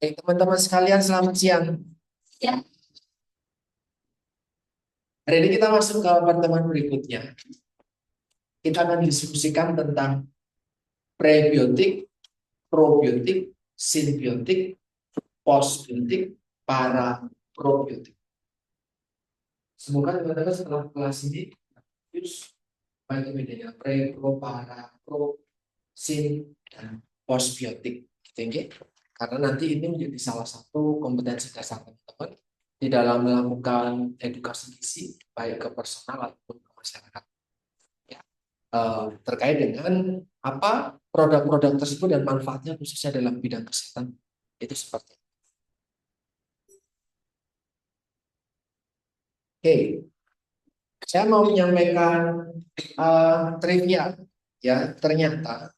Teman-teman sekalian, selamat siang. Ya, Hari ini kita masuk ke pertemuan berikutnya. Kita akan diskusikan tentang prebiotik, probiotik, simbiotik, postbiotik, paraprobiotik. Semoga teman-teman setelah kelas ini terus baik bedanya pre, pro, para, pro, sin, dan postbiotik. Gitu, ya. Karena nanti ini menjadi salah satu kompetensi dasar teman-teman di dalam melakukan edukasi gizi baik ke personal ataupun ke masyarakat. Ya. Terkait dengan apa produk-produk tersebut dan manfaatnya khususnya dalam bidang kesehatan itu seperti itu. Oke, saya mau menyampaikan trivia ya. Ternyata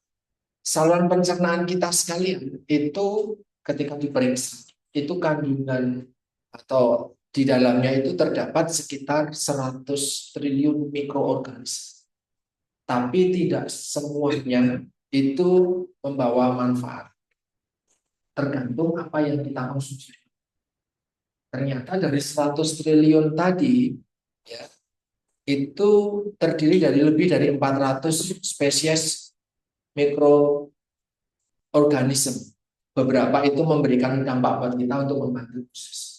saluran pencernaan kita sekalian itu ketika diperiksa itu kandungan atau di dalamnya itu terdapat sekitar 100 triliun mikroorganisme. Tapi tidak semuanya itu membawa manfaat. Tergantung apa yang kita konsumsi. Ternyata dari 100 triliun tadi ya, itu terdiri dari lebih dari 400 spesies mikroorganisme. Beberapa itu memberikan dampak buat kita untuk membantu proses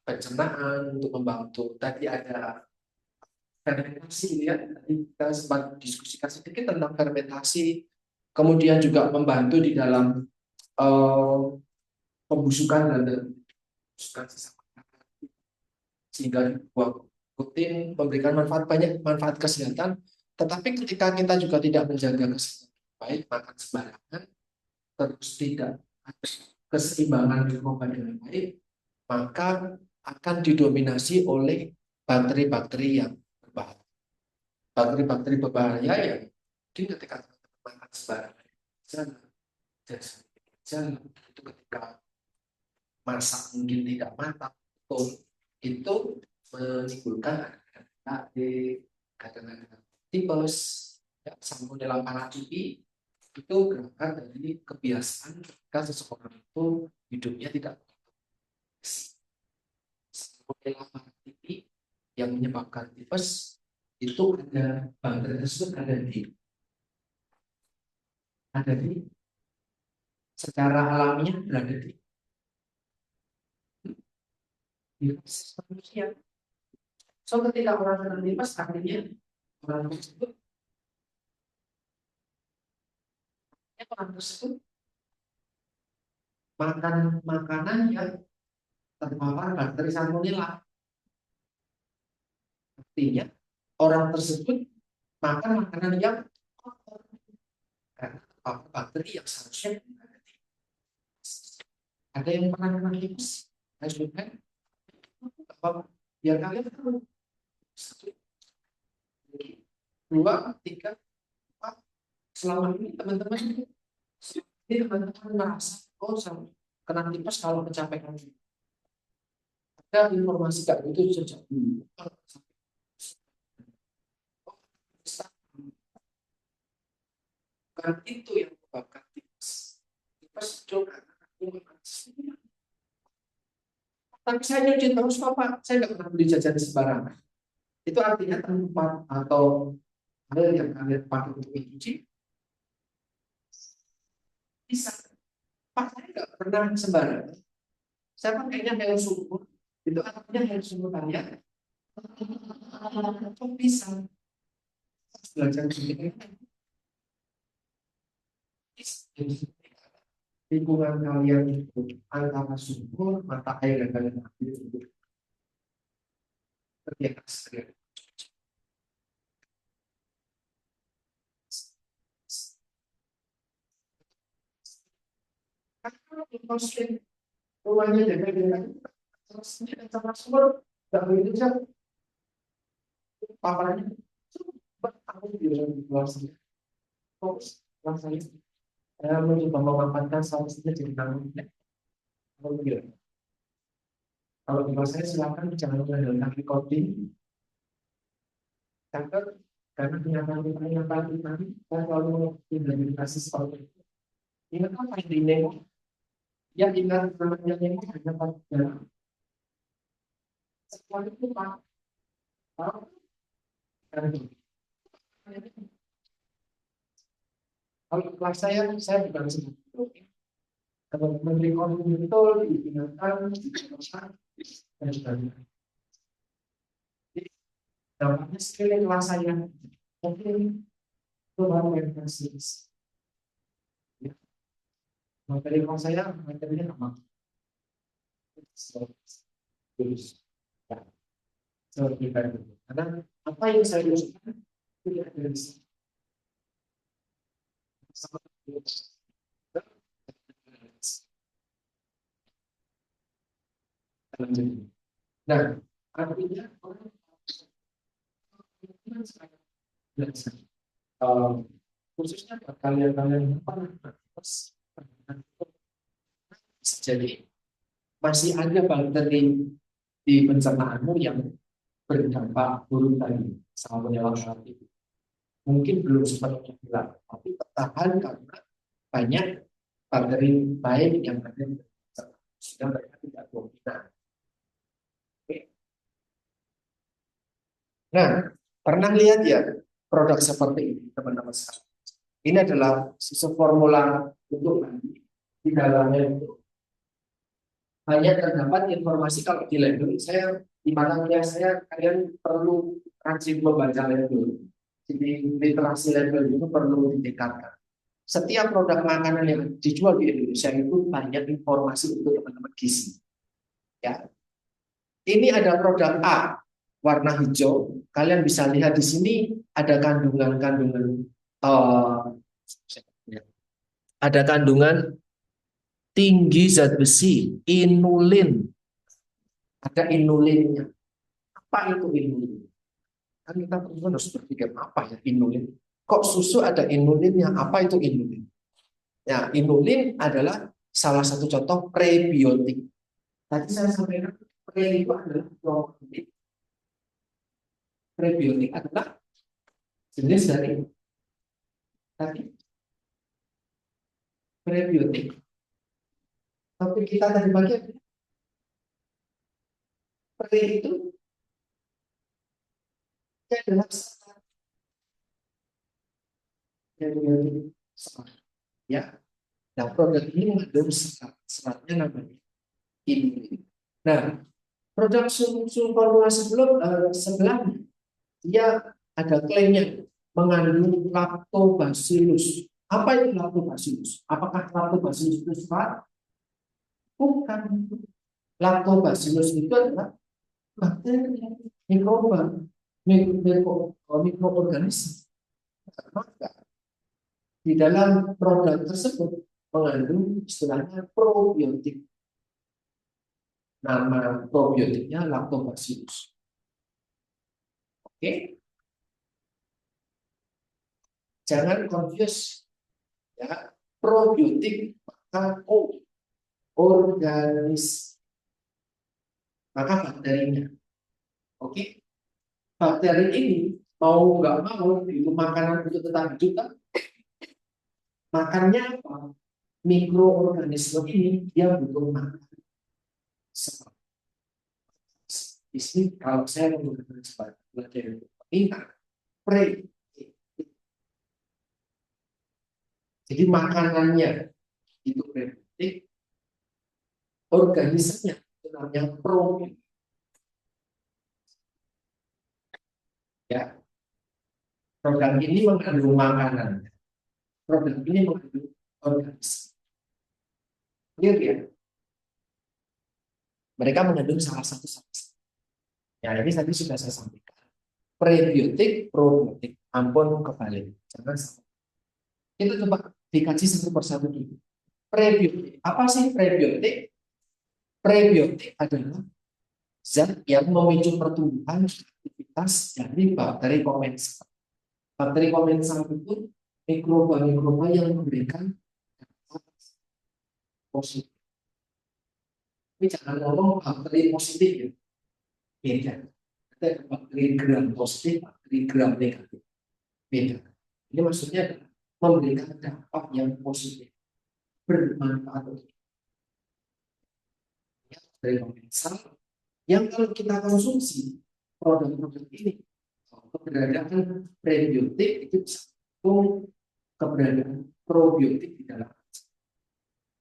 pencernaan, untuk membantu. Tadi ada fermentasi ya, tadi kita sempat diskusikan sedikit tentang fermentasi, kemudian juga membantu di dalam eh, pembusukan dan pembusukan sesama sehingga buah rutin memberikan manfaat banyak manfaat kesehatan. Tetapi ketika kita juga tidak menjaga kesehatan baik, makan sembarangan, terus tidak ada keseimbangan mikroba dengan baik, maka akan didominasi oleh bakteri-bakteri yang berbahaya. Bakteri-bakteri berbahaya yang mungkin ketika makan sembarangan, jalan itu ketika masak mungkin tidak matang, itu menimbulkan AD, kadang-kadang tipes, ya, salmonella paratyphi itu berangkat dari kebiasaan ketika seseorang itu hidupnya tidak salmonella paratyphi yang menyebabkan tipes itu ada bakteri tersebut ada di secara alamiah berada di manusia. So ketika orang kena tipes artinya orang tersebut orang tersebut makan makanan yang terpapar bakteri salmonella. Artinya orang tersebut makan makanan yang kotor karena terpapar bakteri yang seharusnya ada yang pernah kena tipes. Saya sudah apa biar kalian tahu satu, dua, tiga, empat. Selama ini teman-teman merasa oh sama kena tipes kalau kecapean. Ada informasi kayak gitu sejak dulu. Bukan itu yang menyebabkan tipes. Tipes itu karena tapi saya nyuci terus Bapak, saya nggak pernah beli jajan sembarangan. Itu artinya tempat atau hal yang kalian pakai untuk mencuci bisa. Pak, saya nggak pernah sembarangan. Saya pakainya air sumur. Itu artinya air sumur kalian. Kok bisa? Belajar begini. Lingkungan kalian itu antara sumur, mata air yang kalian ambil itu terbiasa. Kalau di rumahnya dengan sama sumur, nggak begitu saja paparannya. Aku bilang di luar sini, fokus rasanya. Saya mencoba memanfaatkan solusinya jadi tanggung. Kalau bilang, kalau di saya silakan jangan mengandalkan recording, catat karena kenyataan tadi saya selalu identifikasi seperti itu. Ingat apa yang di Nemo? Ya ingat namanya ini hanya pada sekolah itu Pak. Kalau kelas saya bukan seperti kalau menteri koordinator digunakan dan sebagainya. Dampaknya sekali kelas saya mungkin itu baru yang persis. Materi kelas saya materinya apa? Terus, ya, seperti itu. Karena apa yang saya usahakan tidak ada di sini. Nah, artinya orang belajar. Khususnya buat kalian-kalian yang pernah jadi masih ada bakteri di pencernaanmu yang berdampak buruk tadi sama penyelam itu. Mungkin belum sepenuhnya hilang, tapi tertahan karena banyak bakteri baik yang ada di pencernaan sehingga mereka tidak dominan. Oke. Nah, pernah lihat ya produk seperti ini teman-teman sekalian. Ini adalah susu formula untuk mandi. Di dalamnya itu hanya terdapat informasi kalau di label saya di mana ya saya kalian perlu rajin membaca label. Jadi literasi label itu perlu ditingkatkan. Setiap produk makanan yang dijual di Indonesia itu banyak informasi untuk teman-teman gizi. Ya, ini ada produk A warna hijau. Kalian bisa lihat di sini ada kandungan-kandungan ada kandungan tinggi zat besi, inulin. Ada inulinnya. Apa itu inulin? Kan kita harus berpikir apa ya inulin? Kok susu ada inulinnya? Apa itu inulin? Ya, inulin adalah salah satu contoh prebiotik. Tadi saya sampaikan pre itu adalah probiotik. Prebiotik adalah jenis dari tadi prebiotik. Tapi kita tadi bagian pre itu adalah prebiotik serat. Ya, nah produk ini mengandung seratnya namanya inulin. Nah, produk susu formula sebelumnya dia ada klaimnya mengandung lactobacillus. Apa itu lactobacillus? Apakah lactobacillus itu serat? Bukan. Lactobacillus itu adalah bakteri, mikroba, mikroorganisme. Maka di dalam produk tersebut mengandung istilahnya probiotik. Nama probiotiknya lactobacillus. Oke, jangan confuse ya probiotik maka organis maka bakterinya. Oke, bakteri ini mau nggak mau itu makanan untuk tetangga juga makannya apa? Mikroorganisme ini dia butuh makan. Di sini kalau saya menggunakan sebagai materi ingat pre. Jadi makanannya itu prebiotik, organismenya itu namanya probiotik. Ya, program ini mengandung makanan, program ini mengandung organisme. Clear ya? Mereka mengandung salah satu zat. Ya, ini tadi sudah saya sampaikan. Prebiotik, probiotik. Ampun kebalik. Jangan sampai. Kita coba dikaji satu persatu dulu. Prebiotik. Apa sih prebiotik? Prebiotik adalah zat yang memicu pertumbuhan aktivitas dari bakteri komensal. Bakteri komensal itu mikroba-mikroba yang memberikan positif. Tapi jangan ngomong bakteri positif ya. Beda. Ada bakteri gram positif, bakteri gram negatif. Beda. Ini maksudnya adalah memberikan dampak yang positif, bermanfaat. dari komensal yang kalau kita konsumsi produk-produk ini, keberadaan prebiotik itu bisa mendukung keberadaan probiotik di dalam.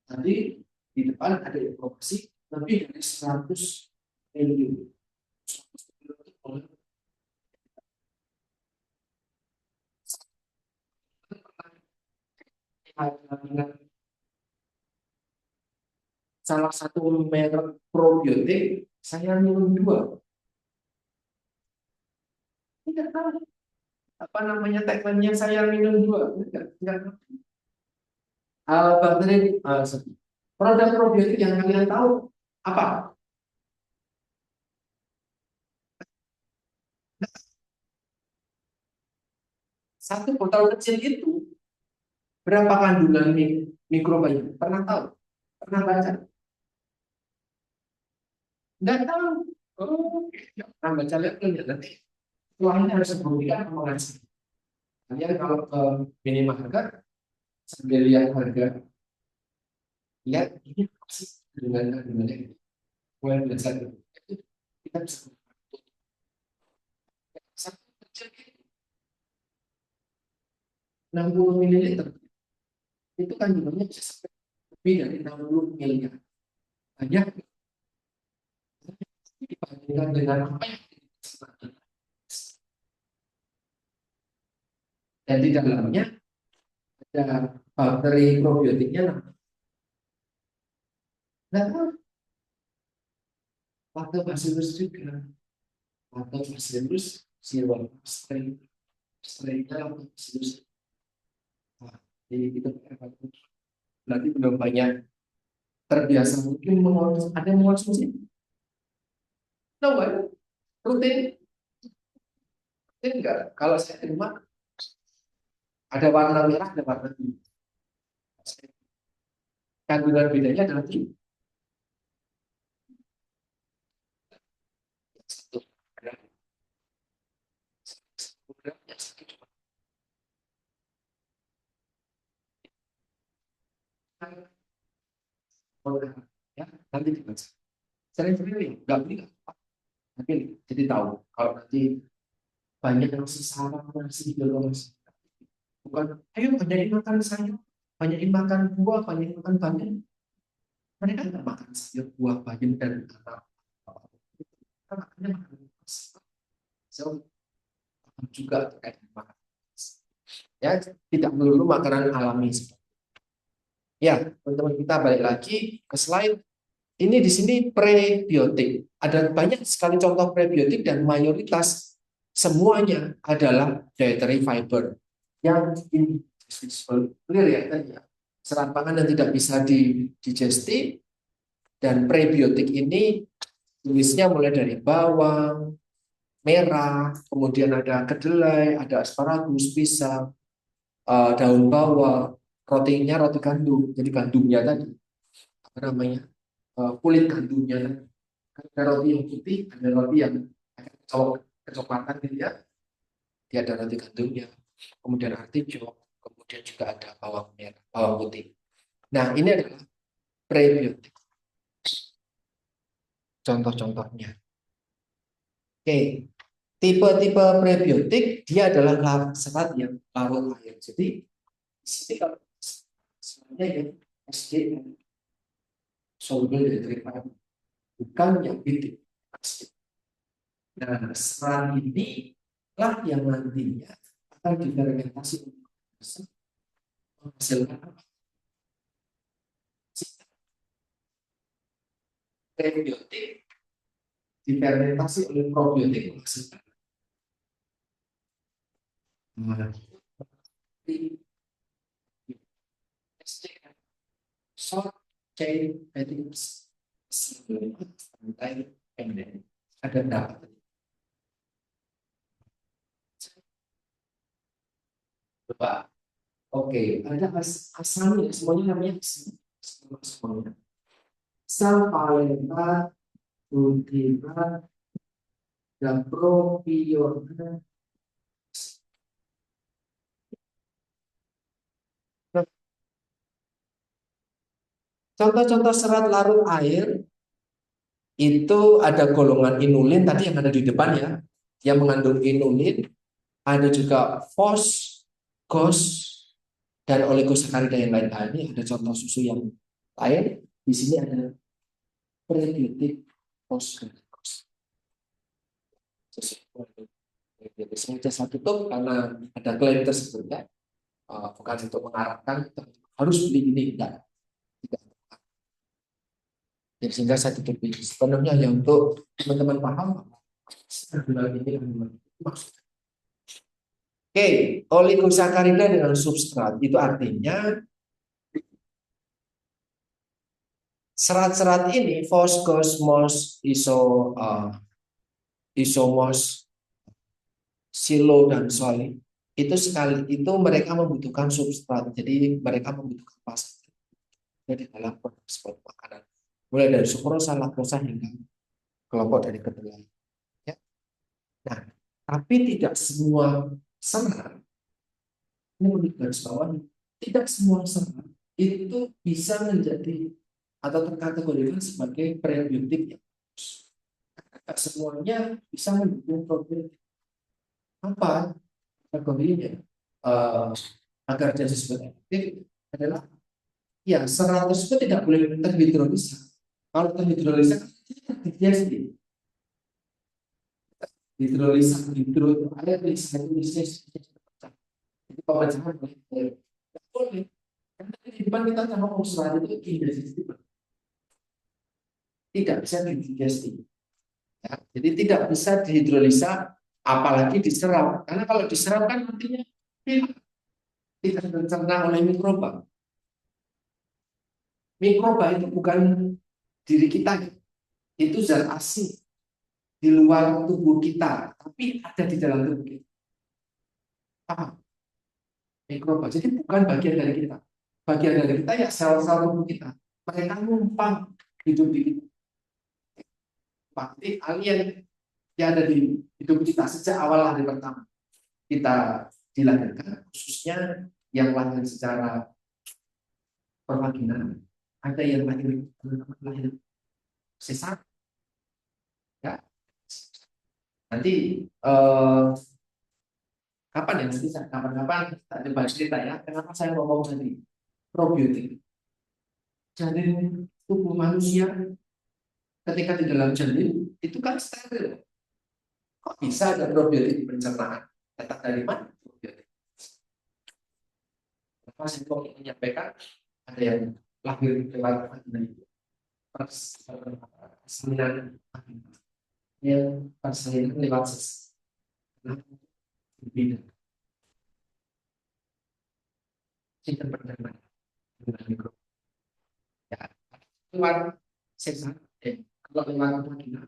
Tadi di depan ada informasi lebih dari 100 triliun. 100 triliun dengan salah satu merek probiotik, saya minum dua. Tidak tahu apa namanya tagline-nya, saya minum dua. Enggak. Bakteri, produk probiotik yang kalian tahu apa? Satu botol kecil itu berapa kandungan mikrobanya? Pernah tahu? Pernah baca? Enggak tahu. Oh, ya, pernah baca, lihat nanti. Uangnya harus membuktikan apa ngasih. Kalian kalau ke minimarket sambil lihat harga, lihat ini pasti dengan kandungannya. Mulai belajar itu kita bisa satu kecil 60 ml itu kandungannya bisa sampai lebih dari 60 miliar. Banyak dibandingkan dengan apa yang kita. Dan di dalamnya ada bakteri probiotiknya. Nah, lactobacillus juga. Lactobacillus strainnya lactobacillus. Nah, jadi kita berarti belum banyak terbiasa mungkin mengonsumsi, ada yang mengonsumsi. No, rutin enggak. Kalau saya terima ada warna merah, ada warna biru. Kandungan bedanya adalah ini. Satu gram, satu gram, yang satu cuma. Ya, nanti dibaca. Sering-sering nggak beli, tapi jadi tahu kalau nanti banyak yang sesama nasi biologis. Bukan, ayo banyakin makan sayur, banyakin makan buah, banyakin makan banyak. Mereka nggak makan sayur, buah, bayam, dan kata mereka makannya makan so, juga terkait dengan makan. Ya, tidak melulu makanan alami. Ya, teman-teman, kita balik lagi ke slide. Ini di sini prebiotik. Ada banyak sekali contoh prebiotik dan mayoritas semuanya adalah dietary fiber yang digestible, clear ya tadi ya. Serat pangan yang tidak bisa digesti, dan prebiotik ini tulisnya mulai dari bawang merah, kemudian ada kedelai, ada asparagus, pisang, daun bawang, rotinya roti gandum, jadi gandumnya tadi apa namanya, kulit gandumnya. Ada roti yang putih, ada roti yang kecoklatan gitu ya, dia ada roti gandumnya, kemudian artijo, kemudian juga ada bawang merah, bawang putih. Nah, ini adalah prebiotik. Contoh-contohnya. Oke, tipe-tipe prebiotik dia adalah serat yang larut air. Jadi di sini kalau sebenarnya ya SDM, soluble derivatif, bukan yang bitik. Nah, serat ini lah yang nantinya akan difermentasi menghasilkan prebiotik, difermentasi oleh probiotik menghasilkan short chain fatty acids, rantai pendek. Ada berapa? Coba. Oke, ada asalnya, semuanya namanya semuanya. Salvalenta, glutira, dan propiona. Contoh-contoh serat larut air itu ada golongan inulin tadi yang ada di depan ya, yang mengandung inulin, ada juga fos, gos, dan oligosakarida yang lain. Nah, ini ada contoh susu yang lain. Di sini ada prebiotik fos dan gos. Sengaja saya tutup karena ada klaim tersebut ya. Bukan untuk mengarahkan harus beli ini, enggak. Tidak. Jadi sehingga saya tutup ini. Sebenarnya hanya untuk teman-teman paham ini maksudnya. Oke, oligosakarida dengan substrat itu artinya serat-serat ini fos, gos, mos, isomos, silo dan soli itu sekali itu mereka membutuhkan substrat. Jadi mereka membutuhkan pasar di dalam proses makanan. Mulai dari sukrosa, laktosa hingga kelompok dari kedelai. Ya. Nah, tapi tidak semua serat, ini menurut garis bawah, tidak semua serat itu bisa menjadi atau terkategorikan sebagai prebiotik yang bagus. Tidak semuanya bisa mendukung probiotik. Apa kategorinya? Agar jadi disebut efektif adalah ya serat tersebut tidak boleh terhidrolisa. Kalau terhidrolisa digesti. Hidrolisa hidro itu air lisa itu lisa. Jadi pemecahan boleh tidak boleh. Karena di depan kita ngomong serat itu digesti tidak bisa digesti. Ya, jadi tidak bisa dihidrolisa apalagi diserap. Karena kalau diserap kan nantinya tidak tercerna oleh mikroba. Mikroba itu bukan diri kita, itu zat asing di luar tubuh kita, tapi ada di dalam tubuh kita. Paham? Mikroba. Jadi bukan bagian dari kita. Bagian dari kita ya sel-sel tubuh kita. Mereka numpang hidup di kita. Seperti alien yang ada di hidup kita sejak awal hari pertama kita dilahirkan, khususnya yang lahir secara perwakilan, ada yang lahir sesar, ya. Nanti kapan ya nanti kapan-kapan kita coba cerita ya kenapa saya ngomong tadi probiotik. Janin tubuh manusia ketika di dalam janin itu kan steril. Kok bisa ada probiotik di pencernaan? Letak dari mana probiotik? Kenapa saya kok menyampaikan ada yang lahir lewat vagina itu persalinan yang persalinan lewat berbeda. Sistem perdagangan dengan mikro. Ya, lewat sesar, kalau lewat vagina,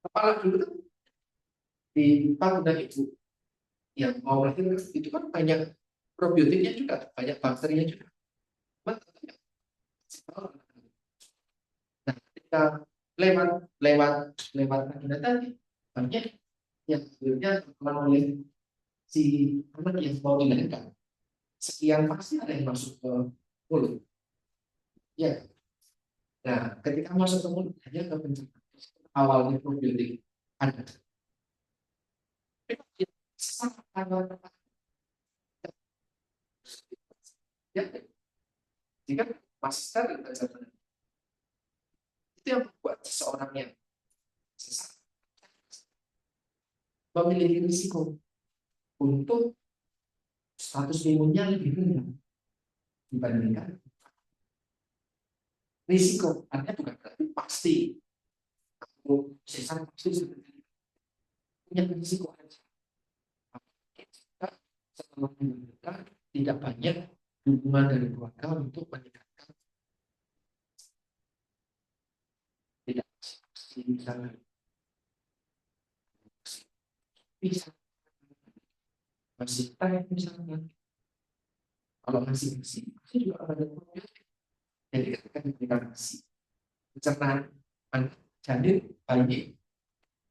kepala dulu kan di vagina ibu yang mau lahir itu kan banyak probiotiknya juga, banyak bakterinya juga. Nah, ketika lewat lewat lewat vagina tadi banyak yang akhirnya terkena oleh si anak yang mau dilahirkan. Sekian pasti ada yang masuk ke mulut. Ya. Nah, ketika masuk ke mulut hanya ke pencernaan. Awalnya probiotik ada. Ya, jika masih steril pencernaan itu yang membuat seseorang yang sesat memiliki risiko untuk status imunnya lebih rendah dibandingkan risiko. Artinya bukan berarti pasti aku sesat pasti punya risiko aja. Setelah menentukan tidak banyak dukungan dari keluarga untuk meningkatkan tidak pasti misalnya bisa masih teh misalnya kalau masih juga ada probiotik. Jadi ketika diberikan nasi pencernaan janin bayi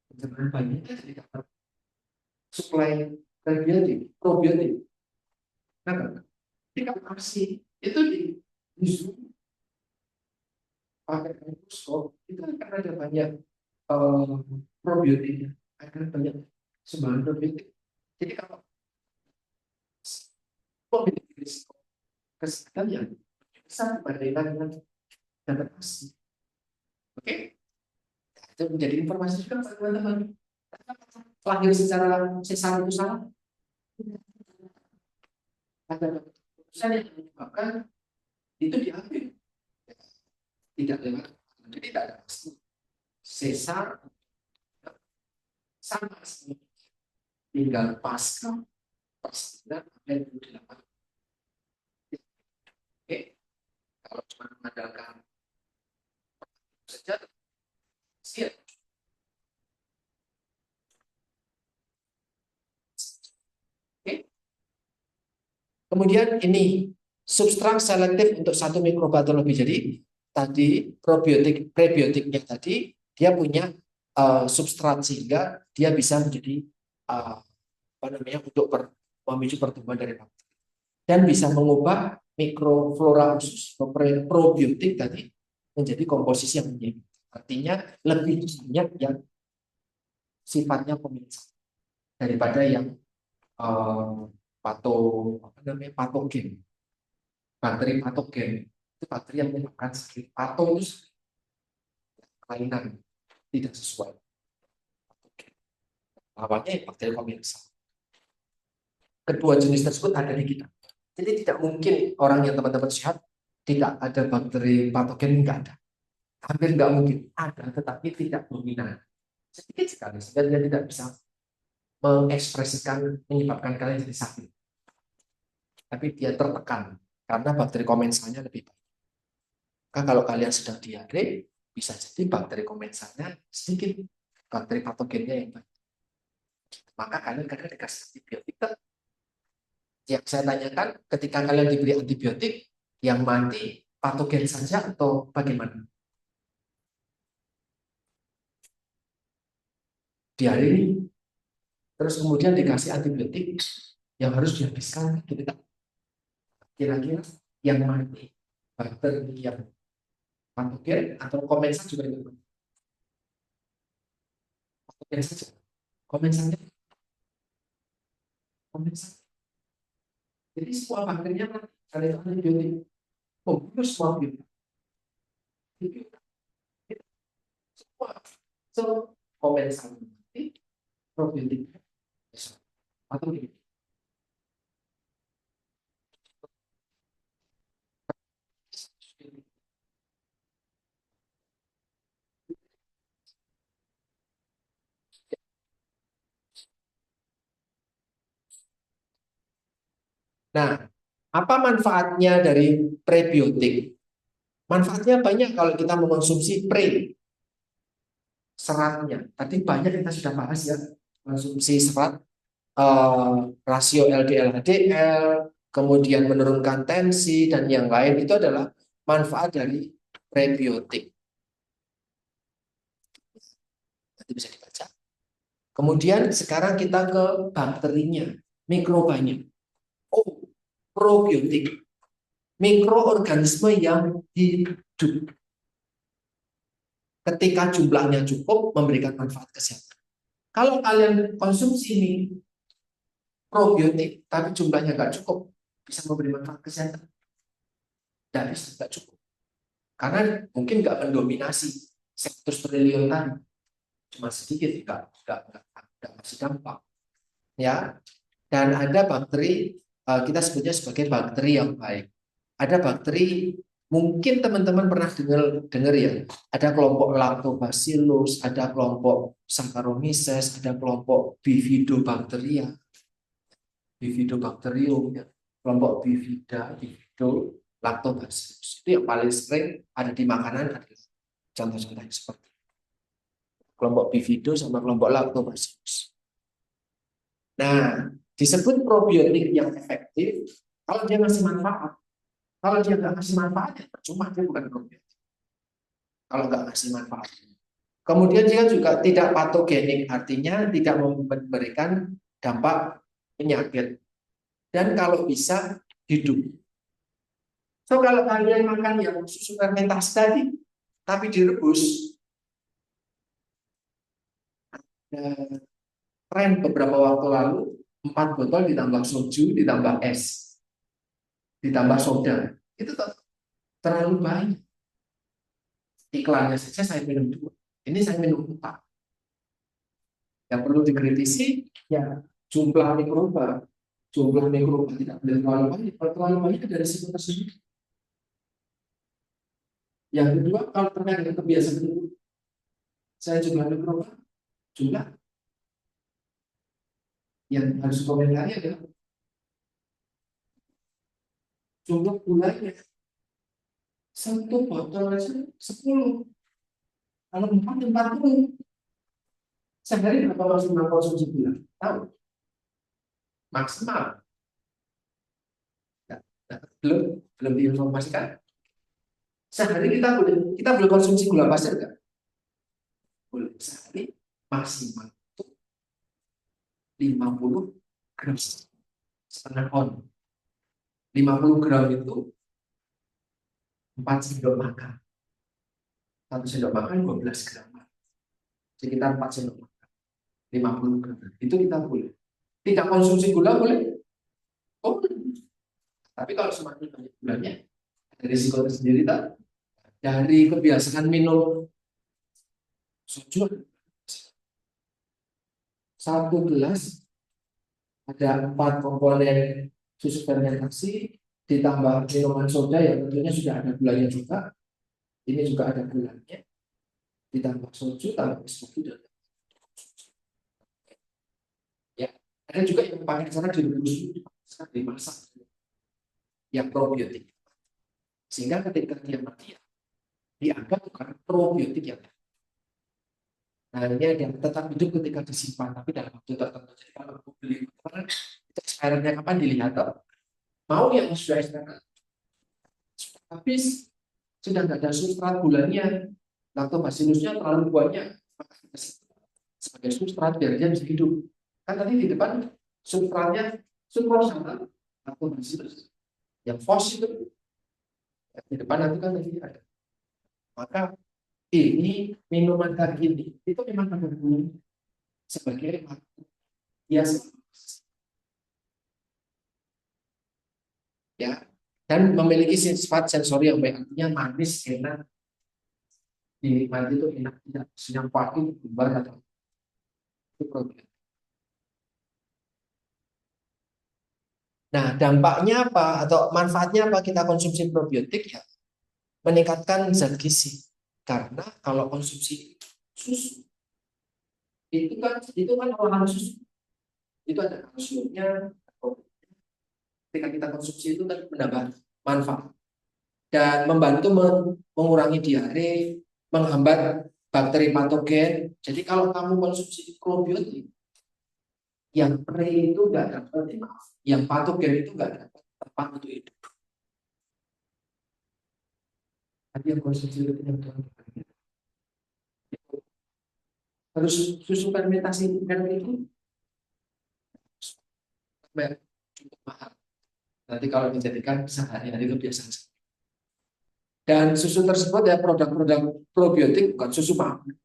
pencernaan bayi itu jadi dapat suplai probiotik. Nah, ketika masih itu di zoom pakai mikroskop, itu akan ada banyak eh, probiotiknya, akan banyak sumbangan probiotik. Jadi kalau probiotik risiko kesehatan yang besar dibandingkan dengan dapat asi. Oke, itu menjadi informasi juga buat teman-teman. Lahir secara sesar itu salah, ada keputusan yang menyebabkan itu diambil tidak lewat, jadi tidak ada pasti sesar sama tinggal pasca persalinan apa yang perlu dilakukan. Oke, kalau cuma mengandalkan saja siap. Oke. Kemudian ini substrat selektif untuk satu mikropatologi. Jadi tadi prebiotiknya tadi dia punya substrat sehingga dia bisa menjadi apa namanya untuk memicu pertumbuhan dari bakteri dan bisa mengubah mikroflora khusus probiotik tadi menjadi komposisi yang menjadi artinya lebih banyak yang sifatnya pemicu daripada yang apa namanya patogen. Bakteri patogen itu bakteri yang menyebabkan sakit. Pato itu kelainan tidak sesuai. Awalnya bakteri komersial. Kedua jenis tersebut ada di kita. Jadi tidak mungkin orang yang teman-teman sehat tidak ada bakteri patogen, enggak ada. Hampir enggak mungkin ada, tetapi tidak dominan. Sedikit sekali sehingga dia tidak bisa mengekspresikan menyebabkan kalian jadi sakit. Tapi dia tertekan karena bakteri komensalnya lebih baik. Maka kalau kalian sedang diare, bisa jadi bakteri komensalnya sedikit, bakteri patogennya yang banyak. Maka kalian kadang dikasih antibiotik. Yang saya tanyakan, ketika kalian diberi antibiotik, yang mati patogen saja atau bagaimana? Diare ini, terus kemudian dikasih antibiotik yang harus dihabiskan, kira-kira yang mati bakteri yang patogen atau komensan juga itu patogen saja. Komensannya komensan. Jadi semua bakterinya mati karena itu antibiotik. Membunuh semua virus. Semua. So, komensan mati, probiotik atau ini. Nah, apa manfaatnya dari prebiotik? Manfaatnya banyak kalau kita mengonsumsi seratnya. Tadi banyak kita sudah bahas ya, konsumsi serat, rasio LDL-HDL, kemudian menurunkan tensi dan yang lain itu adalah manfaat dari prebiotik. Nanti bisa dibaca. Kemudian sekarang kita ke bakterinya, mikrobanya. Oh, probiotik, mikroorganisme yang hidup. Ketika jumlahnya cukup, memberikan manfaat kesehatan. Kalau kalian konsumsi ini probiotik, tapi jumlahnya nggak cukup, bisa memberi manfaat kesehatan. Tidak bisa, nggak cukup. Karena mungkin nggak mendominasi 100 triliun tadi. Cuma sedikit, nggak masih dampak. Ya, dan ada bakteri, kita sebutnya sebagai bakteri yang baik. Ada bakteri, mungkin teman-teman pernah dengar ya, ada kelompok Lactobacillus, ada kelompok Saccharomyces, ada kelompok Bifidobacteria, Bifidobacterium, ya. Kelompok Bifido, Lactobacillus. Itu yang paling sering ada di makanan adalah contoh-contoh seperti kelompok Bifido sama kelompok Lactobacillus. Nah, disebut probiotik yang efektif kalau dia ngasih manfaat. Kalau dia nggak ngasih manfaat, ya percuma, dia bukan probiotik. Kalau nggak ngasih manfaat. Kemudian dia juga tidak patogenik, artinya tidak memberikan dampak penyakit. Dan kalau bisa hidup. So kalau kalian makan yang susu fermentasi tadi, Tapi direbus, tren beberapa waktu lalu 4 botol ditambah soju, ditambah es, ditambah soda, itu terlalu banyak. Iklannya saja saya minum 2, ini saya minum 4. Yang perlu dikritisi ya jumlah mikroba. Jumlah mikroba tidak boleh terlalu banyak. Kalau terlalu banyak ada risiko tersendiri. Yang kedua, kalau terkait dengan kebiasaan hidup, saya jumlah mikroba, jumlah yang harus komentarnya adalah jumlah gulanya. 1 botol aja 10. Kalau 4, 40. Sehari berapa maksimal konsumsi gula? Tahu? Maksimal. Belum belum diinformasikan. Sehari kita boleh konsumsi gula pasir nggak? Boleh. Sehari maksimal itu 50 gram, setengah on. 50 gram itu 4 sendok makan. 1 sendok makan 12 gram. Sekitar 4 sendok makan. 50 gram. Itu kita boleh. Tidak konsumsi gula boleh? Oh, tapi kalau semakin banyak gulanya, ada risiko tersendiri tak? Dari kebiasaan minum soju 1 gelas ada 4 komponen susu fermentasi ditambah minuman soda yang tentunya sudah ada gulanya juga. Ini juga ada gulanya. Ditambah soju, tambah es batu dan ya. Ada juga yang pakai cara direbus, dimasak, yang probiotik. Sehingga ketika dia mati, dianggap bukan probiotik yang. Nah, ini ada yang tetap hidup ketika disimpan, tapi dalam waktu tertentu. Jadi kalau mau beli barang, itu expirednya kapan dilihat? Mau yang sudah expired, habis, sudah nggak ada substrat gulanya, lactobacillusnya terlalu banyak, maka kita sebagai substrat biar dia bisa hidup. Kan tadi di depan substratnya sukrosana, lactobacillus, yang fos itu di depan nanti kan tadi ada. Maka ini minuman kayak gini itu memang ada gulanya sebagai biasa ya, dan memiliki sifat sensori yang baik, artinya manis, enak, dinikmati itu enak, tidak siang pagi bubar atau itu problem. Nah, dampaknya apa atau manfaatnya apa kita konsumsi probiotik ya? Meningkatkan zat gizi. Karena kalau konsumsi susu itu kan olahan susu. Itu ada kalsiumnya. Ketika kita konsumsi itu kan menambah manfaat dan membantu mengurangi diare, menghambat bakteri patogen. Jadi kalau kamu konsumsi probiotik, yang pre itu nggak dapat, maaf, yang patogen itu nggak dapat tempat untuk hidup. Tadi yang konsumsi rutin yang harus susu fermentasi itu cukup mahal. Nanti kalau dijadikan sehari-hari kebiasaan. Dan susu tersebut ya produk-produk probiotik, bukan susu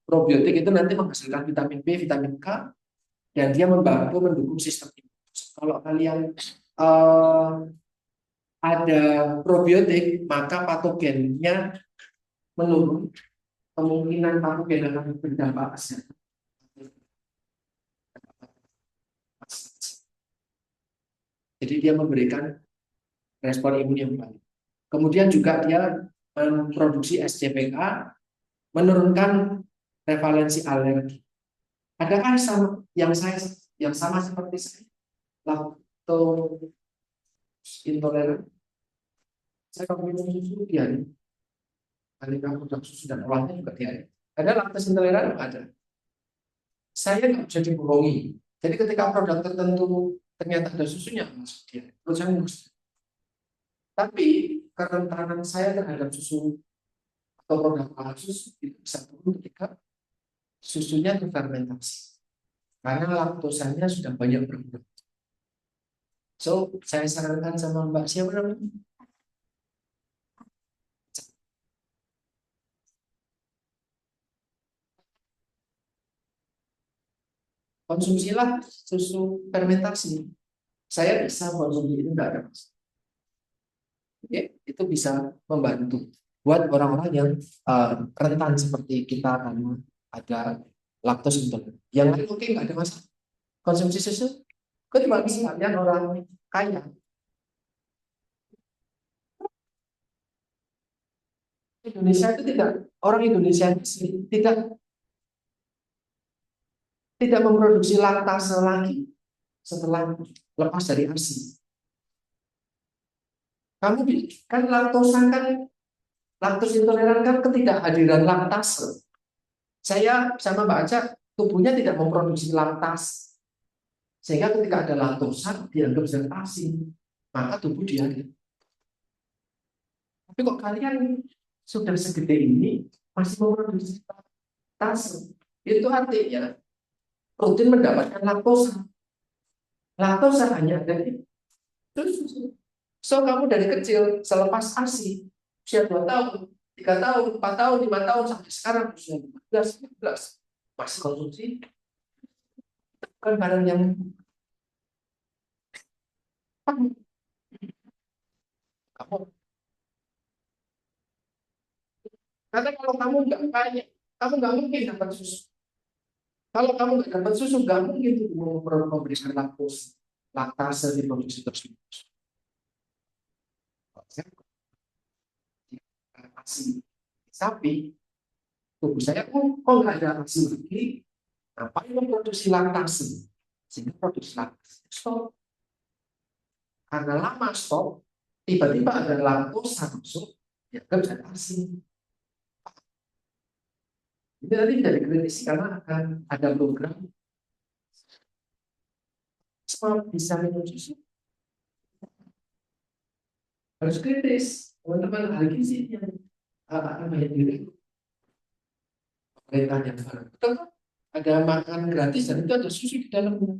probiotik itu nanti menghasilkan vitamin B, vitamin K, dan dia membantu mendukung sistem imun. Kalau kalian ada probiotik, maka patogennya menurun, kemungkinan patogen akan berdampak kesehatan. Jadi dia memberikan respon imun yang baik. Kemudian juga dia memproduksi SCPK, menurunkan prevalensi alergi. Adakah yang sama seperti saya? Lakto intoleran? Saya kalau minum susu diare. Ketika produk susu dan olahnya juga diare. Ada laktos intoleran? Ada. Saya nggak bisa dibohongi. Jadi ketika produk tertentu ternyata ada susunya, masuk diare. Terus saya ngurus. Tapi kerentanan saya terhadap susu atau produk olahan susu itu bisa turun ketika susunya terfermentasi. Karena laktosanya sudah banyak berkurang. So, saya sarankan sama Mbak siapa namanya? konsumsilah susu fermentasi. Saya bisa konsumsi itu, enggak ada masalah. Oke, itu bisa membantu buat orang-orang yang rentan seperti kita karena ada laktos intoleran. Yang lain oke, nggak ada masalah. Konsumsi susu, kecuali misalnya orang kaya. Indonesia itu tidak, orang Indonesia itu tidak memproduksi laktase lagi setelah lepas dari ASI. Kamu kan laktosa kan, laktos intoleran kan ketidakhadiran laktase. Saya sama Mbak Aca, tubuhnya tidak memproduksi laktase. Sehingga ketika ada laktosa dianggap zat asin, maka tubuh diare. Tapi kok kalian sudah segede ini masih memproduksi laktase? Itu artinya protein mendapatkan laktosa. Laktosa hanya dari susu. So kamu dari kecil selepas ASI, usia 2 tahun, 3 tahun, 4 tahun, 5 tahun sampai sekarang usia 15, 16 masih konsumsi, kan barang yang kamu, karena kalau kamu nggak kaya, kamu nggak mungkin dapat susu. Kalau kamu nggak dapat susu, nggak mungkin memberikan laktase di produksi tersebut. ASI sapi, tubuh saya kok nggak ada ASI lagi, ngapain memproduksi laktase? Sehingga produksi laktase stop. Karena lama stop, tiba-tiba ada laktosa masuk, ya kan ASI. Ini nanti tidak dikritisi karena akan ada program semua bisa minum susu. Harus kritis, teman-teman hal gizi yang banyak diri pemerintah yang baru. Betul kan? Ada makan gratis dan itu ada susu di dalamnya.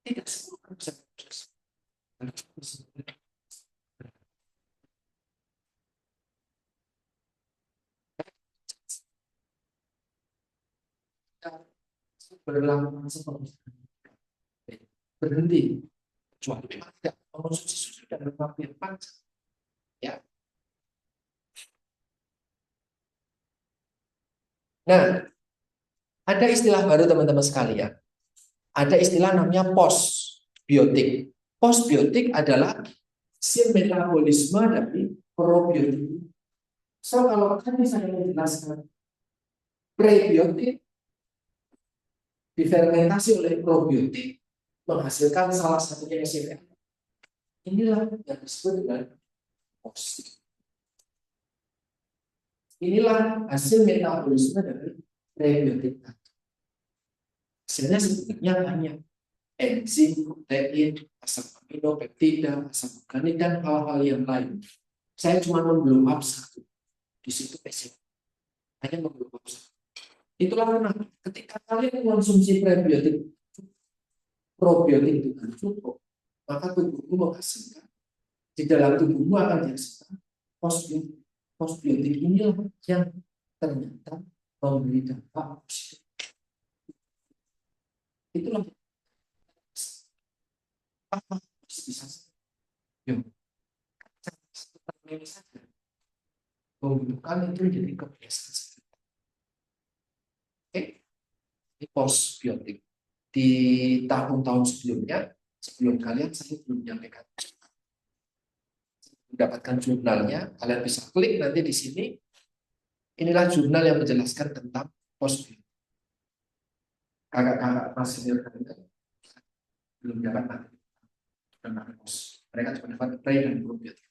Tidak semua orang bisa proses. Berlangsung seperti berhenti, kecuali memang tidak mengonsumsi susu dalam waktu yang panjang. Ya. Nah, ada istilah baru teman-teman sekalian. Ada istilah namanya postbiotik. Postbiotik adalah hasil metabolisme dari probiotik. So, kalau tadi saya menjelaskan prebiotik difermentasi oleh probiotik menghasilkan salah satunya SCFA. Inilah yang disebut dengan post. Inilah hasil metabolisme dari prebiotik. Hasilnya sebetulnya banyak. Enzim, protein, asam amino, peptida, asam organik, dan hal-hal yang lain. Saya cuma memblow up satu. Di situ SCFA. Hanya memblow up satu. Itulah kenapa ketika kalian mengonsumsi prebiotik, probiotik dengan cukup, maka tubuhmu menghasilkan, di dalam tubuhmu akan dihasilkan postbiotik. Postbiotik inilah yang ternyata memberi dampak positif. Itulah apa bisa yuk ini saja membutuhkan itu jadi kebiasaan. Oke, ini postbiotik di tahun-tahun sebelumnya, sebelum kalian saya belum menyampaikan, mendapatkan jurnalnya, kalian bisa klik nanti di sini. Inilah jurnal yang menjelaskan tentang postbiotik. Kakak-kakak senior kalian belum dapat materi tentang post. Mereka cuma dapat pre dan probiotik.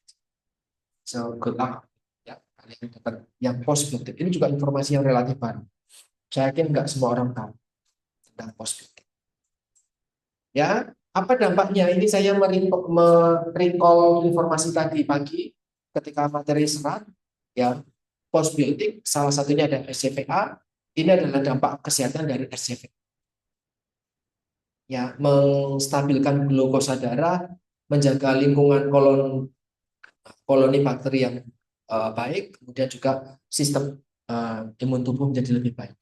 So good luck ya, kalian dapat yang postbiotik. Ini juga informasi yang relatif baru. Saya yakin nggak semua orang tahu tentang postbiotik. Ya, apa dampaknya? Ini saya merecall informasi tadi pagi ketika materi serat. Ya, postbiotik salah satunya ada SCFA. Ini adalah dampak kesehatan dari SCFA. Ya, menstabilkan glukosa darah, menjaga lingkungan koloni bakteri yang baik, kemudian juga sistem imun tubuh menjadi lebih baik.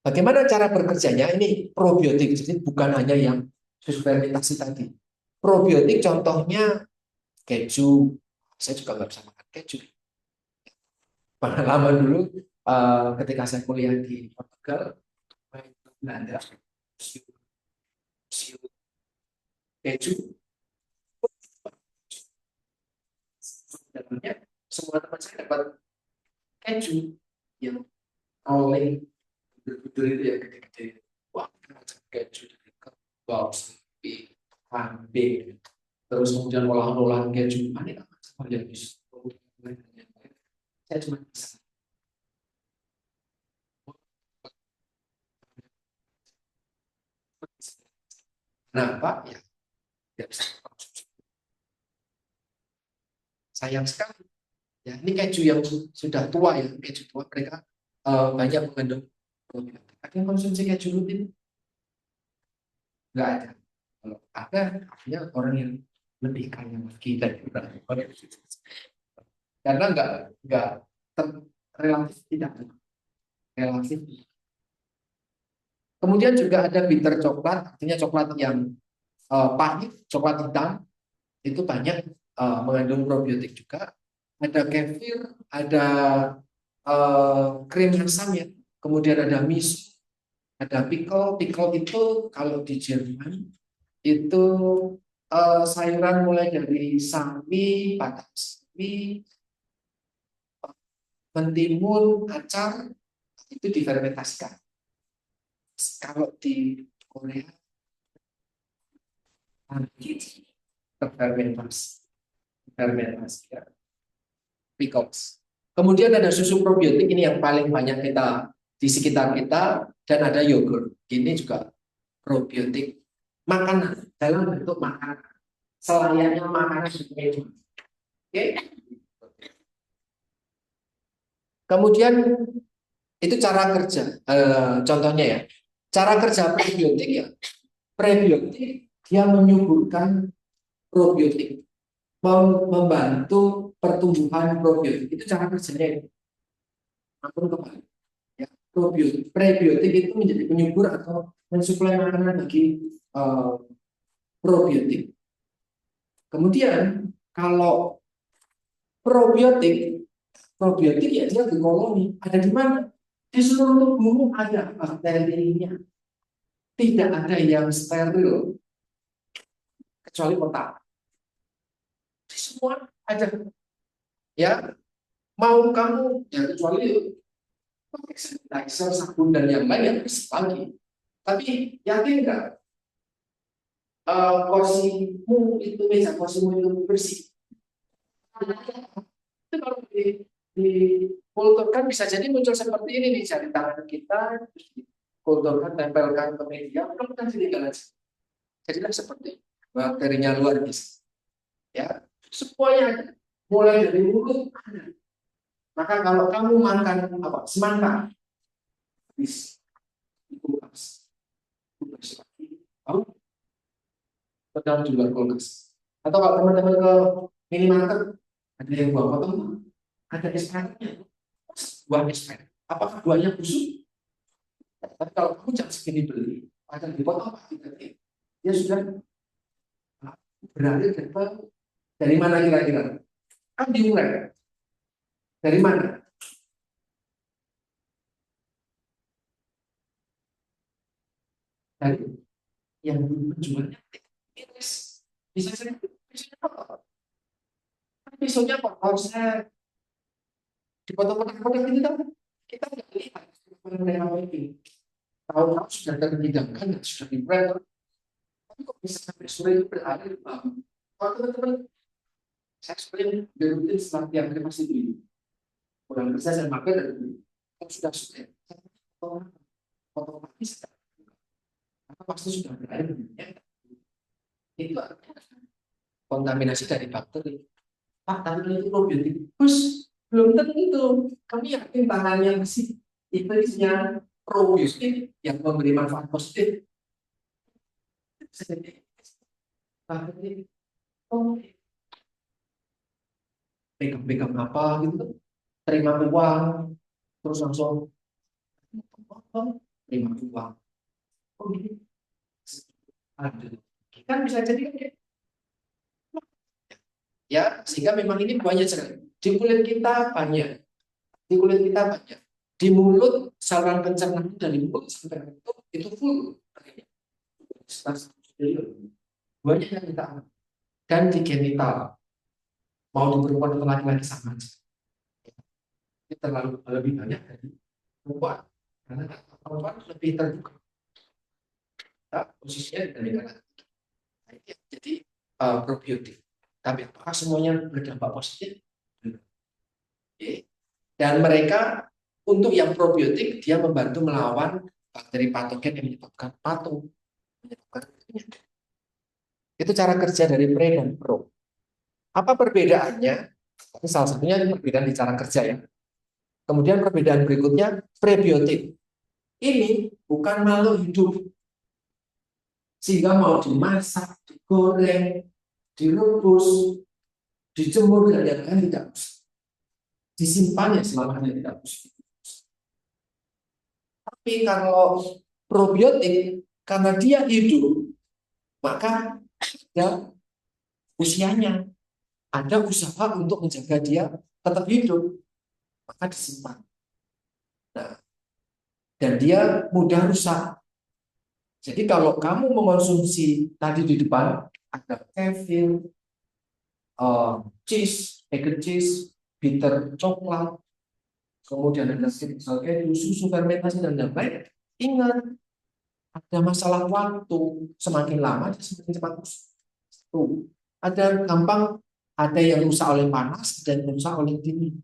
Bagaimana cara bekerjanya? Ini probiotik, jadi bukan hanya yang susu fermentasi tadi. Probiotik contohnya keju. Saya juga nggak bisa makan keju. Pengalaman dulu ketika saya kuliah di Portugal, main ke Belanda, museum museum keju, dalamnya semua teman saya dapat keju yang rolling betul itu ya gede-gede. Wah, macam keju dari kerbau, sapi, kambing, terus kemudian olahan-olahan keju, aneka macam yang bisa. Saya cuma bisa. Kenapa? Ya, tidak bisa konsumsi. Sayang sekali. Ya, ini keju yang sudah tua ya, keju tua mereka banyak mengandung probiotik. Ada yang konsumsi keju rutin? Nggak ada. Kalau ada, artinya orang yang lebih kaya lagi dari orang. Karena nggak relatif tidak relatif. Kemudian juga ada bitter coklat, artinya coklat yang pahit, coklat hitam itu banyak mengandung probiotik juga. Ada kefir, ada krim asam ya. Kemudian ada miso, ada pickle. Pickle itu kalau di Jerman itu sayuran mulai dari sawi, batang sawi, mentimun, acar itu difermentasikan. Kalau di Korea terfermentasi, fermentasi ya, pickles. Kemudian ada susu probiotik ini yang paling banyak kita di sekitar kita dan ada yogurt. Ini juga probiotik makanan dalam bentuk makanan. Selayaknya makanan seperti oke. Kemudian itu cara kerja. Contohnya ya, cara kerja prebiotik ya. Prebiotik dia menyuburkan probiotik, membantu pertumbuhan probiotik. Itu cara kerjanya itu. Ampun kembali. Ya, probiotik, prebiotik itu menjadi penyubur atau mensuplai makanan bagi probiotik. Kemudian kalau probiotik, probiotik ya dia di koloni. Ada di mana? Di seluruh tubuhmu ada bakterinya. Tidak ada yang steril kecuali otak. Di semua ada. Ya, mau kamu ya kecuali pakai sanitizer, sabun dan yang lain yang bersih lagi. Tapi yakin nggak kursimu itu meja kursimu itu bersih? Itu kalau di kulturkan bisa jadi muncul seperti ini nih, jari tangan kita terus dikulturkan, tempelkan ke media, kalau kan jadi aja. Jadilah seperti bakterinya luar biasa. Ya, semuanya ada. Mulai dari mulut ada. Maka kalau kamu makan apa semangka, habis di kulkas, kulkas lagi, tahu pedang di luar kulkas. Atau kalau teman-teman ke minimarket, ada yang buah potong, ada es krimnya, buah es krim. Apakah buahnya busuk? Tapi kalau kamu jam segini beli, akan dipotong pagi dia sudah beralih dari mana kira-kira? Kan diurai. Dari mana? Dari yang penjualnya miris. Bisa jadi pisaunya apa? Pisaunya apa? Kalau saya dipotong-potong gitu kan kita nggak lihat apa ini. Tahu-tahu sudah terhidangkan dan sudah di blender. Tapi kok bisa sampai sore itu beralih? Kalau teman-teman saya sebenarnya berutin setelah tiap hari masih dulu. Pulang kerja saya makan dan dulu. Kalau sudah sore, potong pagi sekarang. Karena pasti sudah berair. Ya. Itu artinya kontaminasi dari bakteri. Pak, tapi itu probiotik. Terus belum tentu. Kami yakin tangan yang bersih itu isinya probiotik yang memberi manfaat positif. Jadi, oh, backup apa gitu, terima uang, terus langsung terima uang. Oh, ini. Aduh. Kan bisa jadi kan ya. Ya, sehingga memang ini banyak sekali. Di kulit kita banyak. Di kulit kita banyak. Di mulut, saluran pencernaan dari mulut sampai itu full. Banyak yang kita alami. Dan di genital, mau di perempuan atau laki-laki sama aja. Ini terlalu lebih banyak dari perempuan. Karena perempuan lebih terbuka. Nah, posisinya dari mana? Jadi probiotik. Tapi apakah semuanya berdampak positif? Oke. Dan mereka untuk yang probiotik dia membantu melawan bakteri patogen yang menyebabkan patung, menyebabkan penyakit. Itu cara kerja dari pre dan pro. Apa perbedaannya? Ini salah satunya perbedaan di cara kerja ya. Kemudian perbedaan berikutnya prebiotik. Ini bukan makhluk hidup sehingga mau dimasak, digoreng, direbus, dijemur dan lain-lain tidak usah. Disimpan ya selamanya tidak usah. Tapi kalau probiotik karena dia hidup maka ada usianya, ada usaha untuk menjaga dia tetap hidup, maka disimpan. Nah, dan dia mudah rusak. Jadi kalau kamu mengonsumsi tadi di depan ada kefir, cheese, egg cheese, bitter coklat, kemudian ada keju, susu fermentasi dan lain-lain. Ingat, ada masalah waktu, semakin lama semakin cepat rusak. Ada gampang, ada yang rusak oleh panas dan rusak oleh dingin.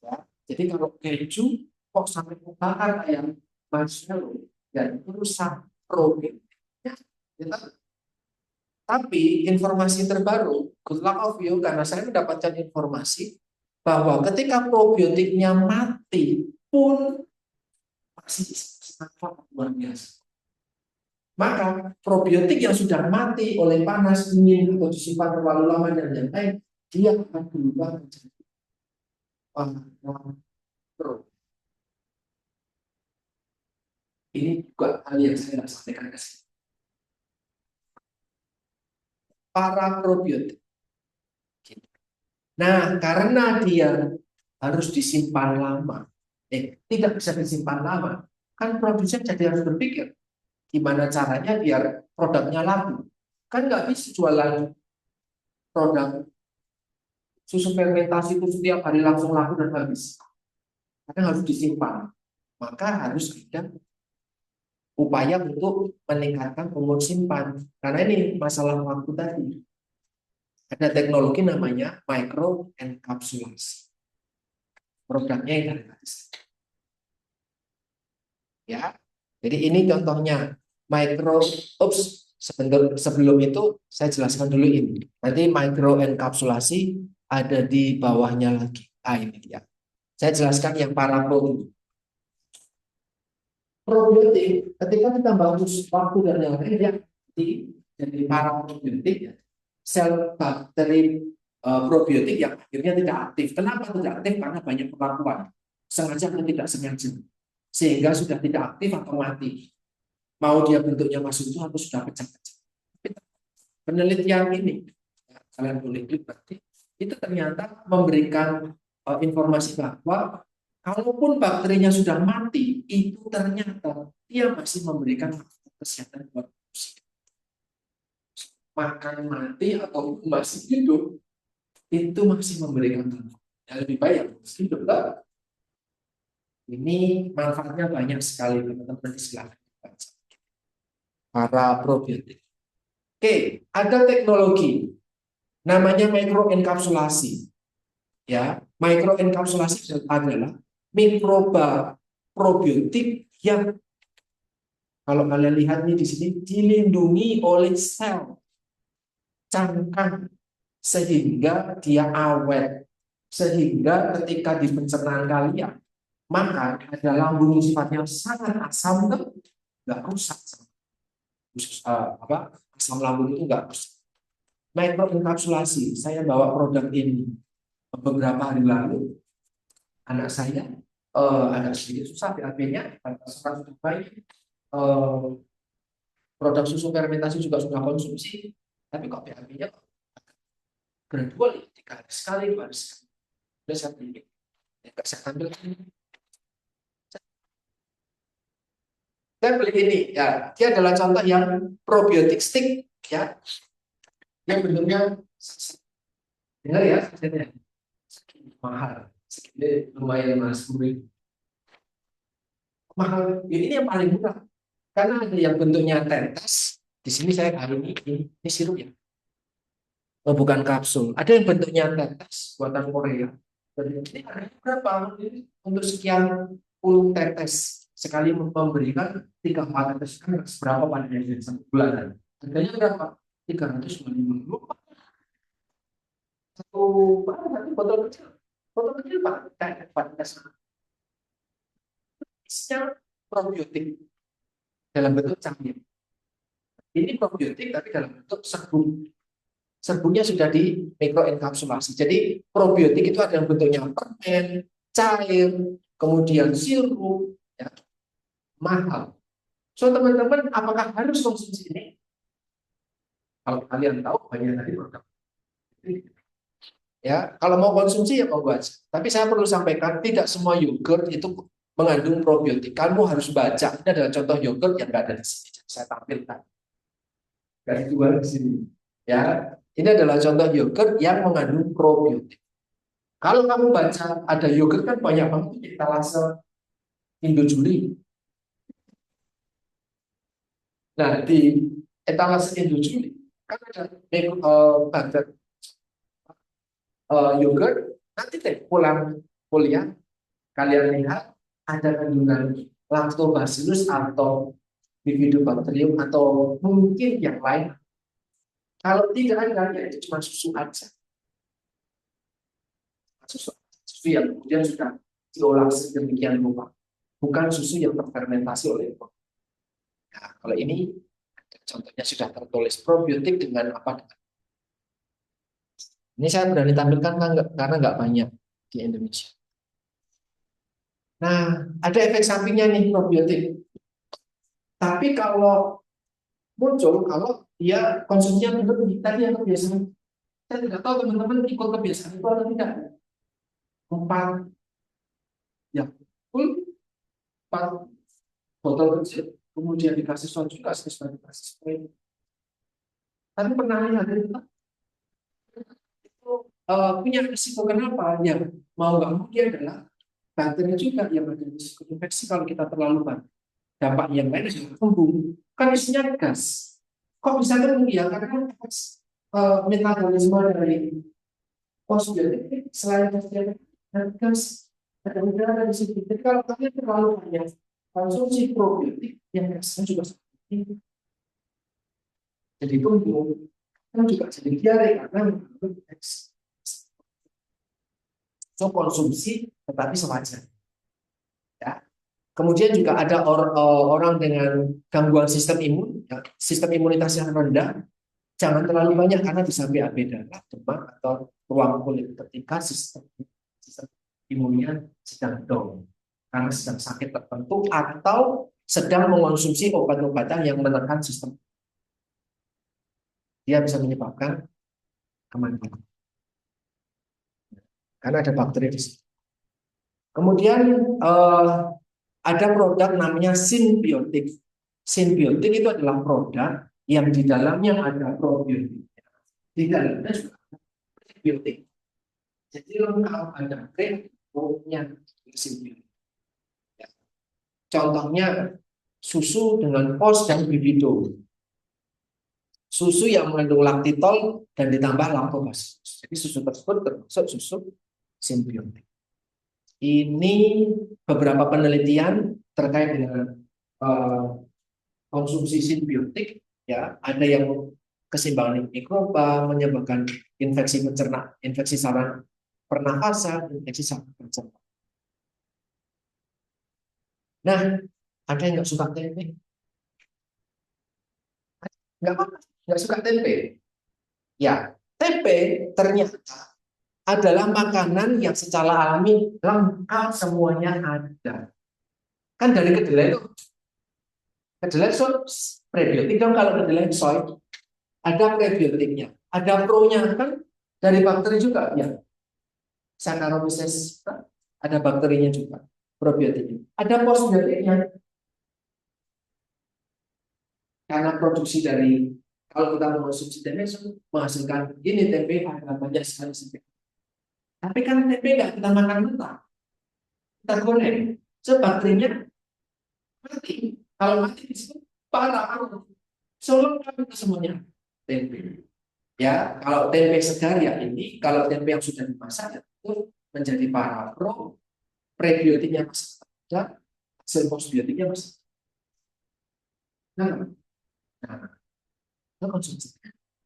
Ya. Jadi kalau keju kok sampai kebakar kayak marshmallow dan itu rusak protein. Ya, ya. Tapi informasi terbaru, good luck of you, karena saya mendapatkan informasi bahwa ketika probiotiknya mati pun masih sangat luar biasa. Maka probiotik yang sudah mati oleh panas, dingin, atau disimpan terlalu lama dan lain-lain, dia akan berubah menjadi pro. Ini juga hal yang saya sampaikan ke sini. Para probiotik. Nah, karena dia harus disimpan lama, tidak bisa disimpan lama, kan produsen jadi harus berpikir gimana caranya biar produknya laku. Kan nggak bisa jualan produk susu fermentasi itu setiap hari langsung laku dan habis. Karena harus disimpan. Maka harus ada upaya untuk meningkatkan umur simpan. Karena ini masalah waktu tadi. Ada teknologi namanya micro encapsulasi. Produknya yang dari ya. Jadi ini contohnya micro sebelum itu saya jelaskan dulu ini. Nanti micro encapsulasi ada di bawahnya lagi. Ini dia. Saya jelaskan yang parabol. Probiotik ketika kita bagus waktu dan yang lain ya jadi paraprobiotik ya, sel bakteri probiotik yang akhirnya tidak aktif. Kenapa tidak aktif? Karena banyak perlakuan sengaja atau tidak sengaja sehingga sudah tidak aktif atau mati. Mau dia bentuknya masuk itu atau sudah pecah-pecah. Penelitian ini kalian boleh klik berarti itu ternyata memberikan informasi bahwa kalaupun bakterinya sudah mati, itu ternyata dia masih memberikan kesehatan buat manusia. Makan mati atau masih hidup, itu masih memberikan manfaat. Yang lebih baik yang masih hidup. Ini manfaatnya banyak sekali, teman-teman. Silahkan baca. Para probiotik. Oke, ada teknologi namanya mikroenkapsulasi. Ya, mikroenkapsulasi adalah mikroba probiotik yang kalau kalian lihat nih di sini dilindungi oleh sel cangkang sehingga dia awet, sehingga ketika di pencernaan kalian maka ada lambung sifatnya sangat asam nggak rusak. Asam lambung itu nggak rusak. Mikroenkapsulasi, saya bawa produk ini beberapa hari lalu, anak saya agak sedikit susah BAB-nya, sudah baik. Eh, Produk susu fermentasi juga sudah konsumsi, tapi kok BAB-nya gradual, 3 hari sekali, 2 hari sekali. Udah saya beli, saya ambil. Saya beli ini, ya, dia adalah contoh yang probiotik stick, ya, yang bentuknya, dengar ya, segini mahal, segini lumayan mas, mahal. Ini yang paling murah, karena ada yang bentuknya tetes. Di sini saya hari ini sirup ya, oh, bukan kapsul. Ada yang bentuknya tetes buatan Korea. Dan ini harganya berapa? Ini untuk sekian puluh tetes sekali memberikan 3-4 tetes, kan berapa panennya 1 bulan? Harganya berapa? 350. Satu botol kecil, Pak, kayak 4 tes. Isinya probiotik dalam bentuk cangkir. Ini probiotik tapi dalam bentuk serbuk. Serbuknya sudah di mikroenkapsulasi. Jadi probiotik itu ada yang bentuknya permen, cair, kemudian sirup, ya, mahal. So teman-teman, apakah harus konsumsi ini? Kalau kalian tahu banyak dari produk. Ya, kalau mau konsumsi ya mau baca. Tapi saya perlu sampaikan, tidak semua yogurt itu mengandung probiotik. Kamu harus baca. Ini adalah contoh yogurt yang nggak ada di sini. Jadi saya tampilkan. Dari dua di sini. Ya, ini adalah contoh yogurt yang mengandung probiotik. Kalau kamu baca ada yogurt kan banyak banget etalase Indojuli. Nah, di etalase Indojuli kan ada bahan yogurt. Nanti deh pulang kuliah kalian lihat ada kandungan lactobacillus atau bifidobacterium atau mungkin yang lain. Kalau tidak ada, ya itu cuma susu aja. Susu yang kemudian sudah diolah sedemikian rupa. Bukan susu yang terfermentasi oleh orang. Nah, kalau ini contohnya sudah tertulis probiotik dengan apa? Ini saya berani tampilkan karena nggak banyak di Indonesia. Nah, ada efek sampingnya nih probiotik. Tapi kalau muncul, kalau dia konsumsinya berlebih, tadi yang kebiasaan, saya tidak tahu teman-teman ikut kebiasaan itu atau tidak. 4, ya, full 4 botol kecil, kemudian dikasih soju, dikasih spray. Tapi pernah lihat itu punya risiko, kenapa? Yang mau nggak mau dia adalah bakteri juga yang ada risiko infeksi kalau kita terlalu banyak. Dampak yang lain adalah kembung. Kan isinya gas. Kok bisa kembung ya? Karena metabolisme dari postbiotik selain gas, ada udara di situ. Jadi kalau kalian terlalu banyak konsumsi probiotik yang gasnya juga seperti itu. Jadi kembung. Kan juga jadi diare karena mengandung infeksi. So konsumsi tetapi sewajarnya. Ya. Kemudian juga ada orang dengan gangguan sistem imun, ya, sistem imunitas yang rendah, jangan terlalu banyak karena bisa BAB darah, demam atau ruam kulit ketika sistem imunnya sedang down karena sedang sakit tertentu atau sedang mengonsumsi obat-obatan yang menekan sistem. Dia bisa menyebabkan kematian karena ada bakteri di situ. Kemudian ada produk namanya Synbiotik. Synbiotik itu adalah produk yang di dalamnya ada probiotik. Di dalamnya juga ada prebiotik. Jadi lengkap, ada prebiotiknya Synbiotik. Ya. Contohnya susu dengan pos dan bibido. Susu yang mengandung laktitol dan ditambah laktobacillus. Jadi susu tersebut termasuk susu Synbiotik. Ini beberapa penelitian terkait dengan konsumsi simbiotik, ya, ada yang keseimbangan mikroba menyebabkan infeksi mencerna, infeksi saluran pernafasan, infeksi saluran pencernaan. Nah, ada yang nggak suka tempe? Nggak apa-apa, nggak suka tempe. Ya, tempe ternyata adalah makanan yang secara alami lengkap semuanya ada. Kan dari kedelai itu, kedelai soy prebiotik dong, kalau kedelai soy ada prebiotiknya, ada pro-nya kan, dari bakteri juga ya. Saccharomyces ada bakterinya juga, probiotiknya. Ada postbiotiknya karena produksi dari, kalau kita mengonsumsi tempe menghasilkan ini tempe ada banyak sekali seperti. Tapi kan tempe nggak kita makan mentah, kita goreng, sebakterinya mati. Kalau mati di situ parah, solo itu semuanya tempe. Ya, kalau tempe segar ya ini, kalau tempe yang sudah dimasak ya itu menjadi para pro, prebiotiknya masih ada, hasil postbiotiknya masih. Nah, nah, konsumsi.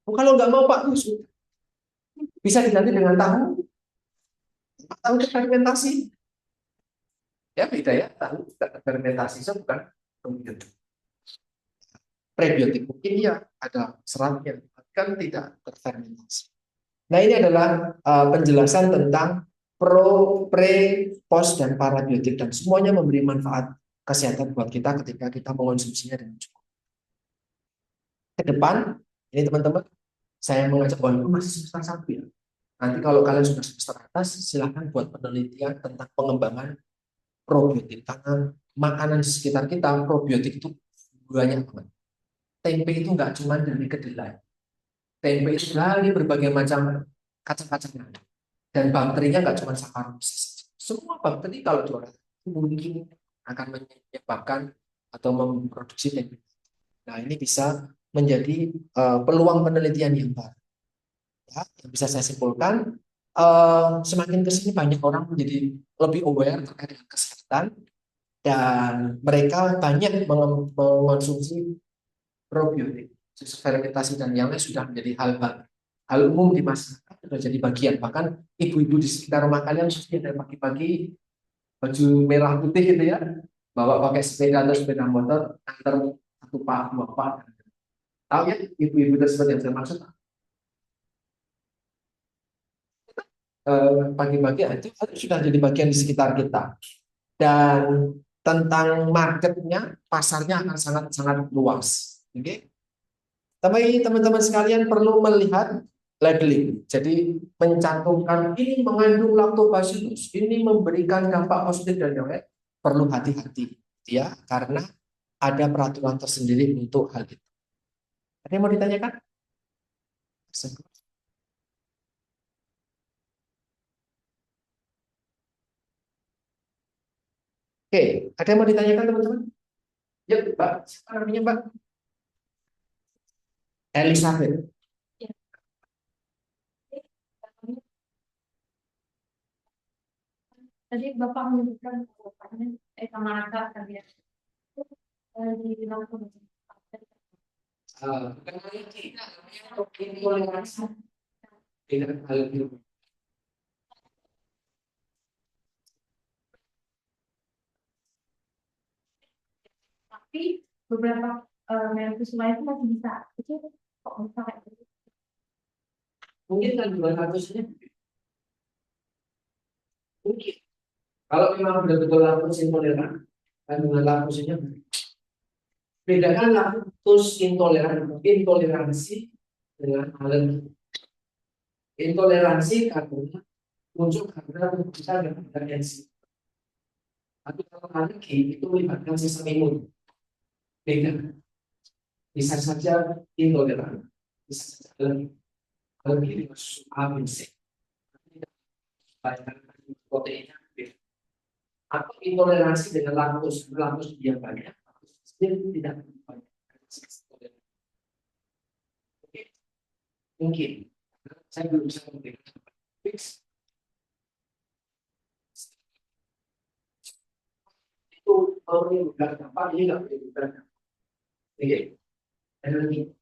Oh, kalau nggak mau Pak, bisa diganti dengan tahu. Tahu fermentasi. Ya beda ya, tahu fermentasi itu bukan probiotik. Prebiotik mungkin ya ada seratnya, kan tidak terfermentasi. Nah, ini adalah penjelasan tentang pro, pre, post, dan parabiotik, dan semuanya memberi manfaat kesehatan buat kita ketika kita mengonsumsinya dengan cukup. Ke depan, ini teman-teman, saya mengajak walaupun masih semester 1 ya. Nanti kalau kalian sudah semester atas, silahkan buat penelitian tentang pengembangan probiotik. Karena makanan di sekitar kita, probiotik itu banyak banget. Tempe itu nggak cuma dari kedelai. Tempe itu dari berbagai macam kacang-kacangan. Dan bakterinya nggak cuma Saccharomyces. Semua bakteri kalau juara mungkin akan menyebabkan atau memproduksi tempe. Nah, ini bisa menjadi peluang penelitian yang baru. Ya, yang bisa saya simpulkan, semakin ke sini banyak orang menjadi lebih aware terkait dengan kesehatan, dan mereka banyak mengonsumsi probiotik, susu fermentasi dan yang lain sudah menjadi hal umum di masyarakat, sudah jadi bagian. Bahkan ibu-ibu di sekitar rumah kalian mesti dari pagi-pagi baju merah putih gitu ya, bawa pakai sepeda atau sepeda motor, antar satu pak dua pak. Tahu ya ibu-ibu tersebut yang saya maksud? Pagi-pagi itu sudah jadi bagian di sekitar kita, dan tentang marketnya, pasarnya akan sangat-sangat luas. Oke, tapi teman-teman sekalian perlu melihat labeling. Jadi mencantumkan ini mengandung lactobacillus, ini memberikan dampak positif dan yang lain, perlu hati-hati ya, karena ada peraturan tersendiri untuk hal itu. Ada yang mau ditanyakan? Oke, ada yang mau ditanyakan teman-teman? Ya, Mbak. Siapa namanya, Mbak? Elizabeth. Tadi Bapak menyebutkan bapaknya sama akak tadi ya. Di langsung. Bukan hanya kita, namanya intoleransi. Tidak hal itu. Tapi beberapa merek lain itu masih bisa. Itu kok bisa kayak gitu? Mungkin kan 200-nya mungkin. Kalau memang betul-betul laktos intoleran, kandungan laktosnya bedakan laktos intoleran, intoleransi dengan alergi. Intoleransi karena muncul karena tubuh kita nggak ada enzim. Tapi kalau alergi itu melibatkan sistem imun. Beda. Bisa saja intoleran, bisa saja alergi. Alergi dengan susu A, B, C. Banyak proteinnya beda. Atau intoleransi dengan laktos, laktos dia banyak, laktos tidak banyak. Mungkin saya belum bisa memberikan fix itu, kalau ini bukan dampak, ini nggak boleh bukan. Oke, dan lagi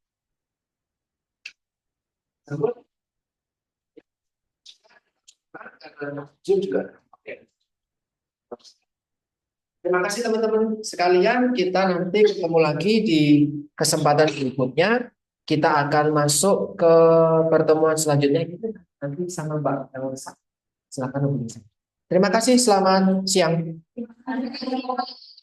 namun karena Zoom juga. Oke. Terima kasih teman-teman sekalian, kita nanti ketemu lagi di kesempatan berikutnya. Kita akan masuk ke pertemuan selanjutnya. Nanti sama Mbak Elsa. Silakan hubungi saya. Terima kasih, selamat siang. Terima kasih.